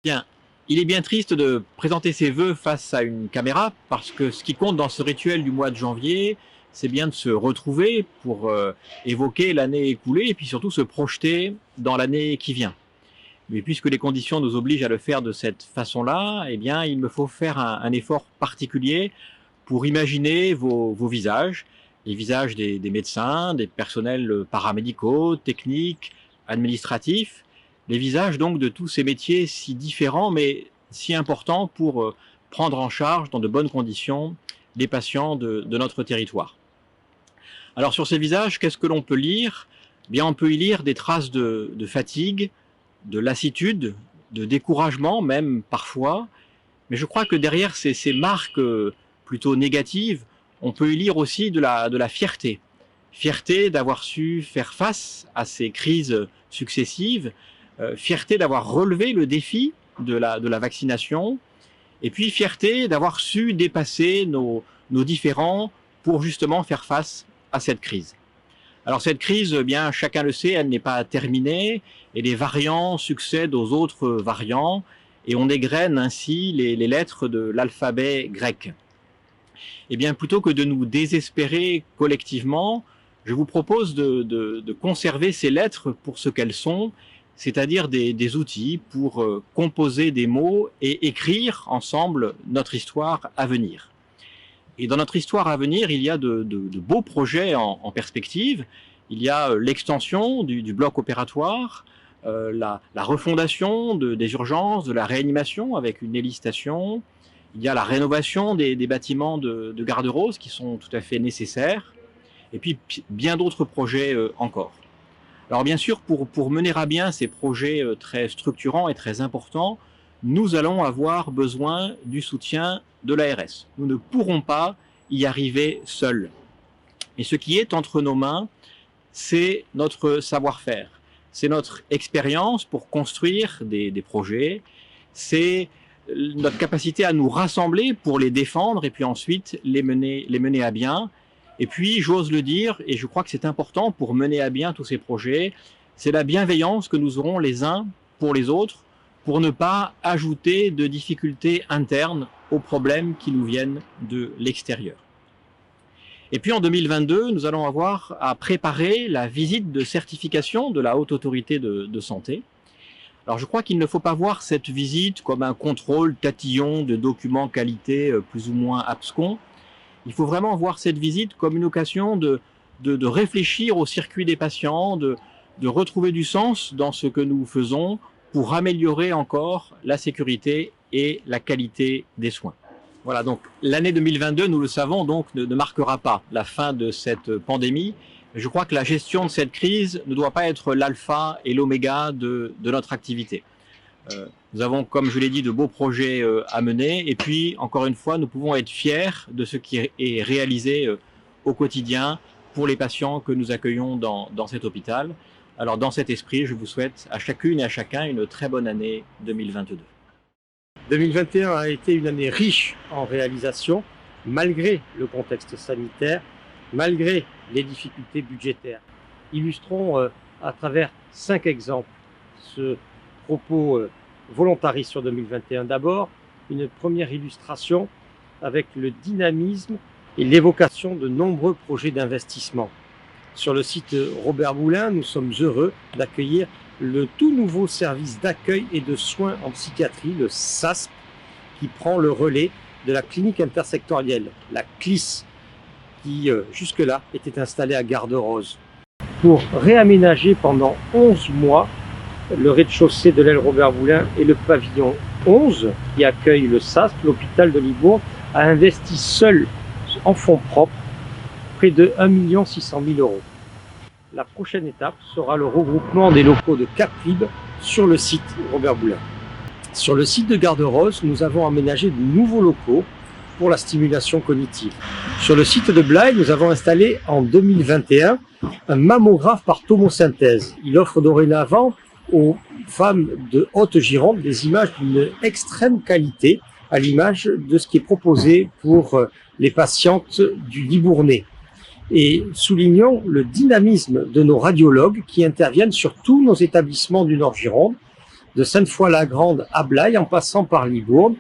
Bien, il est bien triste de présenter ses vœux face à une caméra parce que ce qui compte dans ce rituel du mois de janvier, c'est bien de se retrouver pour évoquer l'année écoulée et puis surtout se projeter dans l'année qui vient. Mais puisque les conditions nous obligent à le faire de cette façon-là, eh bien, il me faut faire un effort particulier pour imaginer vos visages, les visages des médecins, des personnels paramédicaux, techniques, administratifs, les visages donc de tous ces métiers si différents mais si importants pour prendre en charge dans de bonnes conditions les patients de notre territoire. Alors sur ces visages, qu'est-ce que l'on peut lire? Bien, on peut y lire des traces de fatigue, de lassitude, de découragement même parfois, mais je crois que derrière ces marques plutôt négatives, on peut y lire aussi de la fierté. Fierté d'avoir su faire face à ces crises successives, fierté d'avoir relevé le défi de la vaccination, et puis fierté d'avoir su dépasser nos différends pour justement faire face à cette crise. Alors cette crise, bien chacun le sait, elle n'est pas terminée, et les variants succèdent aux autres variants, et on égrène ainsi les lettres de l'alphabet grec. Et bien plutôt que de nous désespérer collectivement, je vous propose de conserver ces lettres pour ce qu'elles sont, c'est-à-dire des outils pour composer des mots et écrire ensemble notre histoire à venir. Et dans notre histoire à venir, il y a de beaux projets en perspective. Il y a l'extension du bloc opératoire, la refondation des urgences, de la réanimation avec une hélice-station. Il y a la rénovation des bâtiments de Garderosse qui sont tout à fait nécessaires. Et puis bien d'autres projets encore. Alors bien sûr, pour mener à bien ces projets très structurants et très importants, nous allons avoir besoin du soutien de l'ARS. Nous ne pourrons pas y arriver seuls. Et ce qui est entre nos mains, c'est notre savoir-faire, c'est notre expérience pour construire des projets, c'est notre capacité à nous rassembler pour les défendre et puis ensuite les mener à bien. Et puis, j'ose le dire, et je crois que c'est important pour mener à bien tous ces projets, c'est la bienveillance que nous aurons les uns pour les autres, pour ne pas ajouter de difficultés internes aux problèmes qui nous viennent de l'extérieur. Et puis en 2022, nous allons avoir à préparer la visite de certification de la Haute Autorité de Santé. Alors je crois qu'il ne faut pas voir cette visite comme un contrôle tatillon de documents qualité plus ou moins abscons. Il faut vraiment voir cette visite comme une occasion de réfléchir au circuit des patients, de retrouver du sens dans ce que nous faisons pour améliorer encore la sécurité et la qualité des soins. Voilà, donc l'année 2022, nous le savons, donc ne marquera pas la fin de cette pandémie. Je crois que la gestion de cette crise ne doit pas être l'alpha et l'oméga de notre activité. Nous avons, comme je l'ai dit, de beaux projets à mener. Et puis, encore une fois, nous pouvons être fiers de ce qui est réalisé au quotidien pour les patients que nous accueillons dans cet hôpital. Alors, dans cet esprit, je vous souhaite à chacune et à chacun une très bonne année 2022. 2021 a été une année riche en réalisation, malgré le contexte sanitaire, malgré les difficultés budgétaires. Illustrons à travers 5 exemples ce propos volontariste sur 2021. D'abord, une première illustration avec le dynamisme et l'évocation de nombreux projets d'investissement. Sur le site Robert Boulin, nous sommes heureux d'accueillir le tout nouveau service d'accueil et de soins en psychiatrie, le SASP, qui prend le relais de la clinique intersectorielle, la CLIS, qui jusque-là était installée à Garderosse. Pour réaménager pendant 11 mois le rez-de-chaussée de l'aile Robert Boulin et le pavillon 11 qui accueille le SASP, l'hôpital de Libourne a investi seul en fonds propres près de 1 600 000 €. La prochaine étape sera le regroupement des locaux de Cap-Lib sur le site Robert Boulin. Sur le site de Garderosse, nous avons aménagé de nouveaux locaux pour la stimulation cognitive. Sur le site de Blaye, nous avons installé en 2021 un mammographe par tomosynthèse. Il offre dorénavant aux femmes de Haute-Gironde des images d'une extrême qualité, à l'image de ce qui est proposé pour les patientes du Libournais. Et soulignons le dynamisme de nos radiologues qui interviennent sur tous nos établissements du Nord-Gironde de Sainte-Foy-la-Grande à Blaye en passant par Libourne.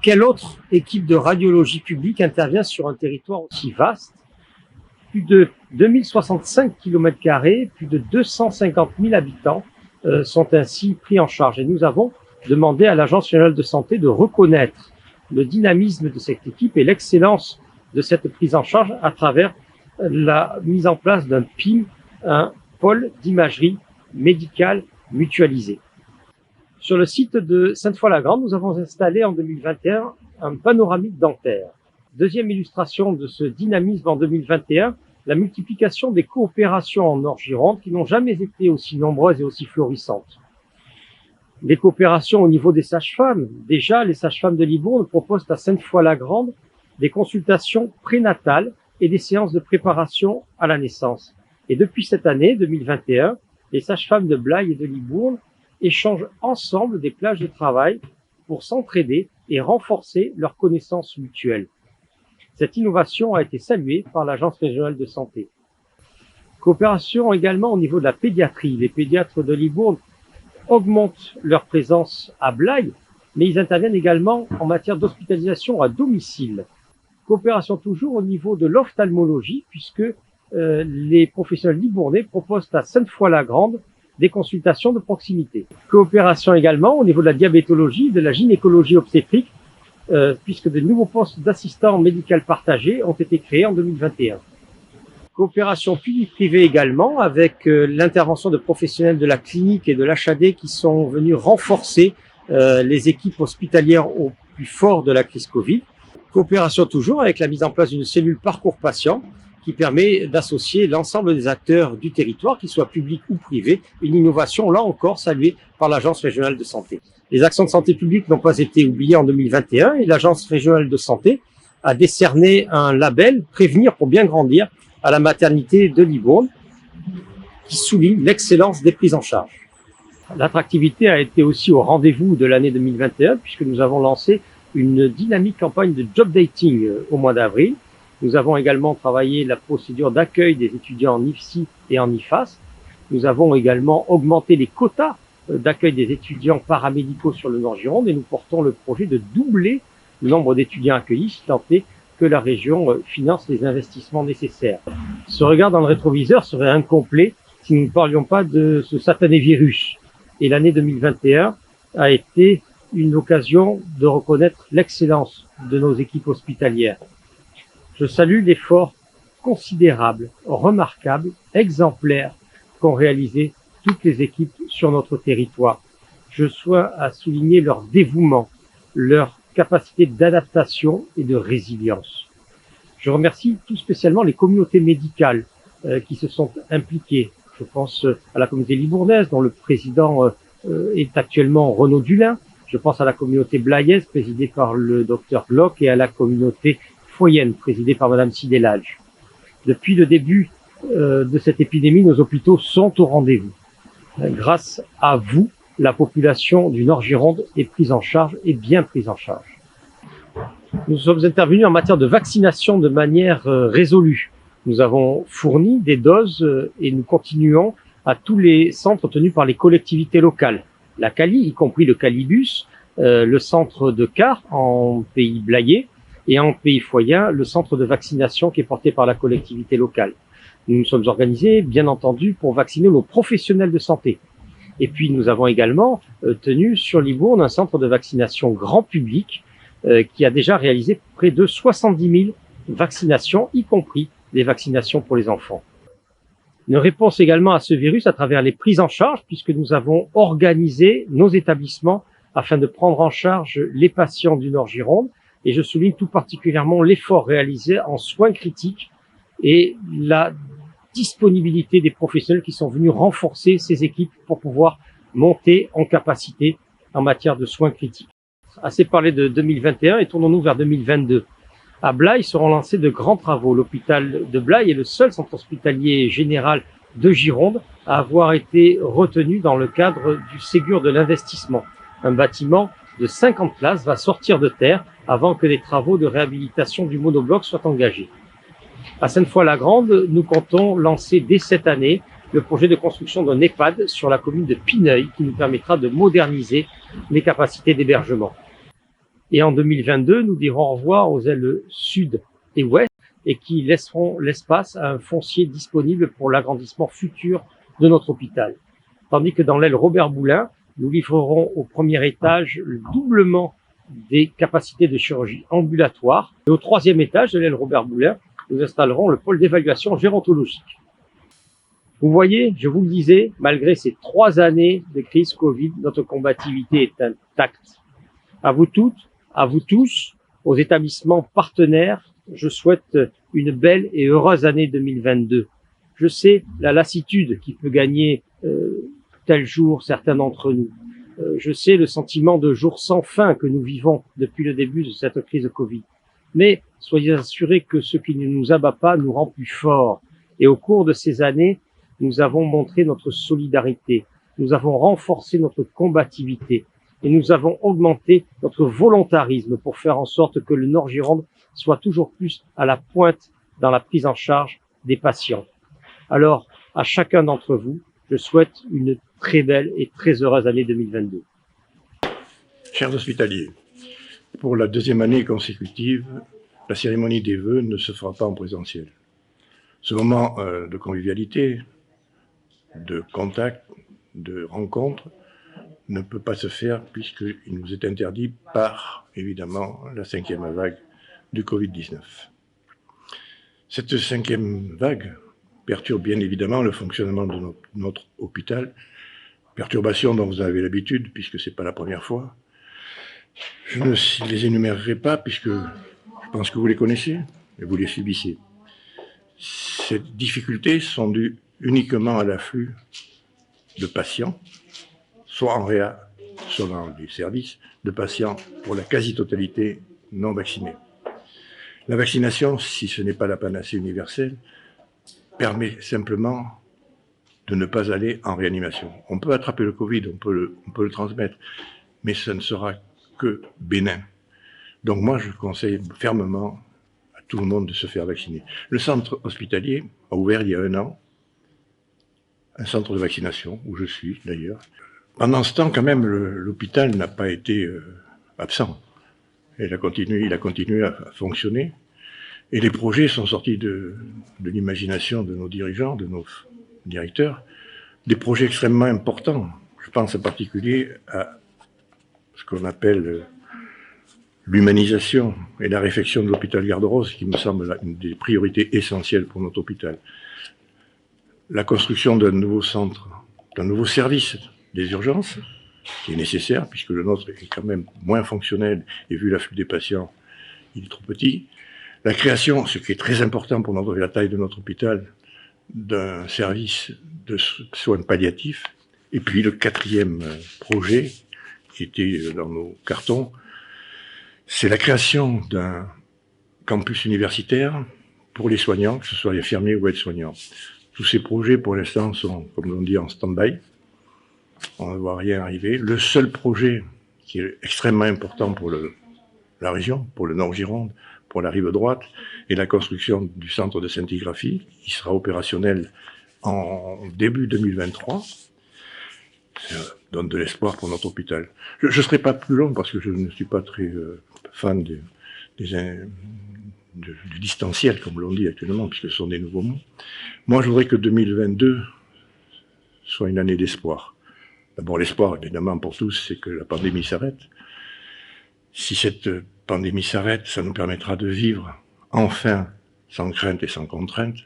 Quelle autre équipe de radiologie publique intervient sur un territoire aussi vaste? Plus de 2065 km², plus de 250 000 habitants sont ainsi pris en charge. Et nous avons demandé à l'Agence régionale de santé de reconnaître le dynamisme de cette équipe et l'excellence de cette prise en charge à travers la mise en place d'un PIM, un pôle d'imagerie médicale mutualisé. Sur le site de Sainte-Foy-la-Grande, nous avons installé en 2021 un panoramique dentaire. Deuxième illustration de ce dynamisme en 2021, la multiplication des coopérations en Nord-Gironde qui n'ont jamais été aussi nombreuses et aussi florissantes. Les coopérations au niveau des sages-femmes. Déjà, les sages-femmes de Libourne proposent à Sainte-Foy-la-Grande des consultations prénatales et des séances de préparation à la naissance. Et depuis cette année, 2021, les sages-femmes de Blaye et de Libourne échangent ensemble des plages de travail pour s'entraider et renforcer leurs connaissances mutuelles. Cette innovation a été saluée par l'Agence régionale de santé. Coopération également au niveau de la pédiatrie. Les pédiatres de Libourne augmentent leur présence à Blaye, mais ils interviennent également en matière d'hospitalisation à domicile. Coopération toujours au niveau de l'ophtalmologie, puisque les professionnels libournais proposent à Sainte-Foy-la-Grande des consultations de proximité. Coopération également au niveau de la diabétologie, de la gynécologie obstétrique, puisque de nouveaux postes d'assistants médicaux partagés ont été créés en 2021. Coopération publique-privée également avec l'intervention de professionnels de la clinique et de l'HAD qui sont venus renforcer les équipes hospitalières au plus fort de la crise Covid. Coopération toujours avec la mise en place d'une cellule parcours patient qui permet d'associer l'ensemble des acteurs du territoire, qu'ils soient publics ou privés, une innovation là encore saluée par l'Agence régionale de santé. Les actions de santé publique n'ont pas été oubliées en 2021 et l'Agence régionale de santé a décerné un label « Prévenir pour bien grandir » à la maternité de Libourne, qui souligne l'excellence des prises en charge. L'attractivité a été aussi au rendez-vous de l'année 2021, puisque nous avons lancé une dynamique campagne de job dating au mois d'avril. Nous avons également travaillé la procédure d'accueil des étudiants en IFSI et en IFAS. Nous avons également augmenté les quotas d'accueil des étudiants paramédicaux sur le Nord-Gironde et nous portons le projet de doubler le nombre d'étudiants accueillis, si tant est que la région finance les investissements nécessaires. Ce regard dans le rétroviseur serait incomplet si nous ne parlions pas de ce satané virus. Et l'année 2021 a été une occasion de reconnaître l'excellence de nos équipes hospitalières. Je salue l'effort considérable, remarquable, exemplaire qu'ont réalisé toutes les équipes sur notre territoire. Je sois à souligner leur dévouement, leur capacité d'adaptation et de résilience. Je remercie tout spécialement les communautés médicales qui se sont impliquées. Je pense à la communauté libournaise dont le président est actuellement Renaud Dulin. Je pense à la communauté blayaise présidée par le docteur Bloch et à la communauté foyenne présidée par madame Sidelage. Depuis le début de cette épidémie, nos hôpitaux sont au rendez-vous. Grâce à vous, la population du Nord-Gironde est prise en charge et bien prise en charge. Nous sommes intervenus en matière de vaccination de manière résolue. Nous avons fourni des doses et nous continuons à tous les centres tenus par les collectivités locales. La Cali, y compris le Calibus, le centre de Car en pays blayais et en pays foyen, le centre de vaccination qui est porté par la collectivité locale. Nous nous sommes organisés, bien entendu, pour vacciner nos professionnels de santé. Et puis, nous avons également tenu sur Libourne un centre de vaccination grand public qui a déjà réalisé près de 70 000 vaccinations, y compris des vaccinations pour les enfants. Une réponse également à ce virus à travers les prises en charge, puisque nous avons organisé nos établissements afin de prendre en charge les patients du Nord-Gironde. Et je souligne tout particulièrement l'effort réalisé en soins critiques et la disponibilité des professionnels qui sont venus renforcer ces équipes pour pouvoir monter en capacité en matière de soins critiques. Assez parlé de 2021 et tournons-nous vers 2022. À Blaye seront lancés de grands travaux. L'hôpital de Blaye est le seul centre hospitalier général de Gironde à avoir été retenu dans le cadre du Ségur de l'investissement. Un bâtiment de 50 places va sortir de terre avant que les travaux de réhabilitation du monobloc soient engagés. À Sainte-Foy-la-Grande, nous comptons lancer dès cette année le projet de construction d'un EHPAD sur la commune de Pineuil qui nous permettra de moderniser les capacités d'hébergement. Et en 2022, nous dirons au revoir aux ailes sud et ouest et qui laisseront l'espace à un foncier disponible pour l'agrandissement futur de notre hôpital. Tandis que dans l'aile Robert Boulin, nous livrerons au premier étage le doublement des capacités de chirurgie ambulatoire. Et au troisième étage de l'aile Robert Boulin, nous installerons le pôle d'évaluation gérontologique. Vous voyez, je vous le disais, malgré ces 3 années de crise Covid, notre combativité est intacte. À vous toutes, à vous tous, aux établissements partenaires, je souhaite une belle et heureuse année 2022. Je sais la lassitude qui peut gagner tel jour certains d'entre nous. Je sais le sentiment de jour sans fin que nous vivons depuis le début de cette crise Covid. Mais soyez assurés que ce qui ne nous abat pas nous rend plus forts. Et au cours de ces années, nous avons montré notre solidarité, nous avons renforcé notre combativité et nous avons augmenté notre volontarisme pour faire en sorte que le Nord-Gironde soit toujours plus à la pointe dans la prise en charge des patients. Alors, à chacun d'entre vous, je souhaite une très belle et très heureuse année 2022. Chers hospitaliers, pour la 2e année consécutive, la cérémonie des vœux ne se fera pas en présentiel. Ce moment de convivialité, de contact, de rencontre, ne peut pas se faire puisqu'il nous est interdit par, évidemment, la 5e vague du Covid-19. Cette 5e vague perturbe bien évidemment le fonctionnement de notre hôpital, perturbation dont vous avez l'habitude puisque ce n'est pas la première fois. Je ne les énumérerai pas puisque je pense que vous les connaissez et vous les subissez. Ces difficultés sont dues uniquement à l'afflux de patients, soit en réa, soit dans les services, de patients pour la quasi-totalité non vaccinés. La vaccination, si ce n'est pas la panacée universelle, permet simplement de ne pas aller en réanimation. On peut attraper le Covid, on peut le transmettre, mais ça ne sera que bénin. Donc moi, je conseille fermement à tout le monde de se faire vacciner. Le centre hospitalier a ouvert il y a 1 an, un centre de vaccination, où je suis d'ailleurs. Pendant ce temps, quand même, l'hôpital n'a pas été absent. Il a continué à fonctionner. Et les projets sont sortis de l'imagination de nos dirigeants, de nos directeurs, des projets extrêmement importants. Je pense en particulier à ce qu'on appelle l'humanisation et la réfection de l'hôpital Garde-Rose, qui me semble une des priorités essentielles pour notre hôpital. La construction d'un nouveau centre, d'un nouveau service des urgences, qui est nécessaire, puisque le nôtre est quand même moins fonctionnel, et vu l'afflux des patients, il est trop petit. La création, ce qui est très important pour la taille de notre hôpital, d'un service de soins palliatifs. Et puis le 4e projet, qui était dans nos cartons, c'est la création d'un campus universitaire pour les soignants, que ce soit les infirmiers ou aides-soignants. Tous ces projets, pour l'instant, sont, comme l'on dit, en stand-by. On ne voit rien arriver. Le seul projet qui est extrêmement important pour la région, pour le Nord-Gironde, pour la rive droite, est la construction du centre de scintigraphie, qui sera opérationnel en début 2023. Ça donne de l'espoir pour notre hôpital. Je ne serai pas plus long parce que je ne suis pas très fan du distanciel, comme l'on dit actuellement, puisque ce sont des nouveaux mots. Moi, je voudrais que 2022 soit une année d'espoir. D'abord, l'espoir, évidemment, pour tous, c'est que la pandémie s'arrête. Si cette pandémie s'arrête, ça nous permettra de vivre enfin sans crainte et sans contrainte.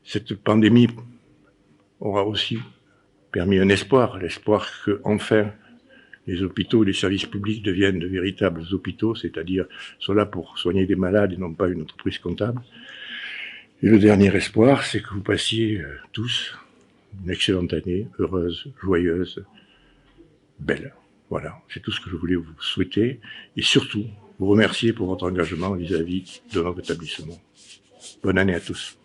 Cette pandémie aura aussi permis un espoir, l'espoir que enfin les hôpitaux et les services publics deviennent de véritables hôpitaux, c'est-à-dire soient là pour soigner des malades et non pas une entreprise comptable. Et le dernier espoir, c'est que vous passiez tous une excellente année, heureuse, joyeuse, belle. Voilà, c'est tout ce que je voulais vous souhaiter et surtout vous remercier pour votre engagement vis-à-vis de notre établissement. Bonne année à tous.